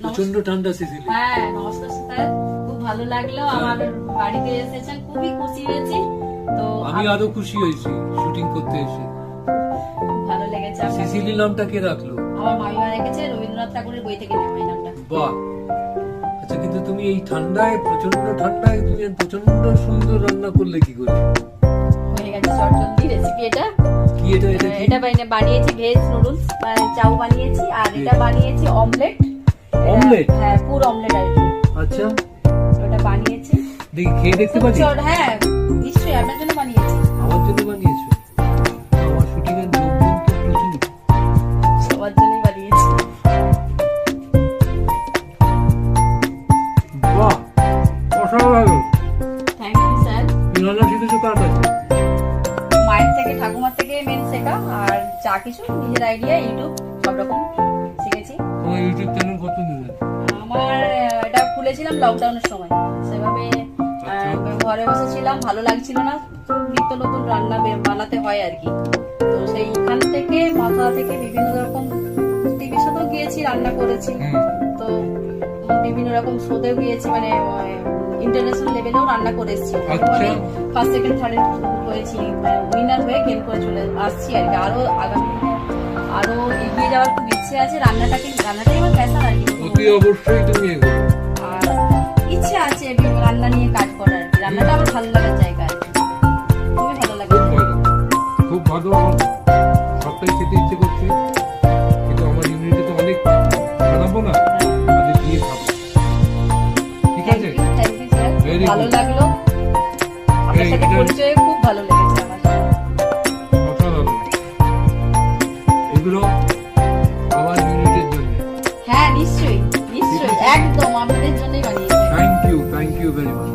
প্রচন্ড ঠান্ডা সিসিলি। হ্যাঁ নমস্কার স্যার, খুব ভালো লাগলো আমার বাড়িতে এসেছেন, খুবই খুশি হয়েছি। তো আমি আরো খুশি হয়েছি শুটিং করতে এসে। খুব ভালো লেগেছে। সিসিলি নামটা কে রাখলো? আমার মামিমা রেখেছে, রবীন্দ্রনাথ ঠাকুরের বই থেকে নেওয়া এই নামটা। বাহ। আচ্ছা কিন্তু তুমি এই ঠান্ডায়, প্রচন্ড ঠান্ডায় তুমি প্রচন্ড সুন্দর রান্না করলে কি করে? হয়ে গেছে চটজলদি রেসিপি এটা। কি এটা? এটা বানিয়েছি ভেজ নুডলস, চাউ বানিয়েছি, আর এটা বানিয়েছি অমলেট। অমলেট? হ্যাঁ পুর অমলেট আর কি। আচ্ছা ওটা বানিয়েছি, দেখি খেয়ে দেখতে পারি? হ্যাঁ নিশ্চয়ই, আপনার জন্য বানিয়েছি। আমার জন্য বানিয়েছো? আমার শুটিং এর লোকজন তো প্রচুর। সবার জন্যই বানিয়েছি। বাহ, অসাধারণ। Thank you sir. রান্না শিখেছো কার কাছে? মায়ের থেকে, ঠাকুমার থেকে মেন শেখা, আর যা কিছু নিজের আইডিয়া, ইউটিউব সব রকম শিখেছি। তোমার ইউটিউব চ্যানেল কত দিলে? আমার এটা খুলেছিলাম লকডাউনের সময়, সেভাবে ঘরে বসেছিলাম, ভালো লাগছিল না, নিত্য নতুন রান্না বানাতে হয় আর কি। তো সেইখান থেকে মাথা থেকে বিভিন্ন রকম টিভি শোতেও গিয়েছি, রান্না করেছি। তো বিভিন্ন রকম শোতেও গিয়েছি, মানে ইন্টারন্যাশনাল লেভেলেও রান্না করে এসেছি। ফার্স্ট সেকেন্ড থার্ড হয়েছি, উইনার হয়ে গেম করে চলে আসছি আর কি। আরো আগামী আরো এগিয়ে যাওয়ার খুব ইচ্ছে আছে। রান্নাটাই আমার প্যাশন আর কি। অতি অবশ্যই তুমি এগো। আর ইচ্ছে আছে রান্না নিয়ে কাজ করার, রান্নাটা আমার ভালো লাগার জায়গা আর কি। খুবই ভালো লাগে। খুব ভালো, আমার সবটাই খেতে ইচ্ছে করছে, কিন্তু আমার ইউনিটে তো অনেক বানাবো না, আমাদের দিয়ে খাবো। ঠিক আছে, থ্যাংক ইউ স্যার, Very ভালো good. লাগলো আপনার সাথে পরিচয়ে, খুব ভালো লেগেছে আমার। অসাধারণ। এগুলো আমার ইউনিটের জন্য। হ্যাঁ নিশ্চয়ই নিশ্চয়ই, একদম আপনাদের জন্যই বানিয়েছি। Thank you very much.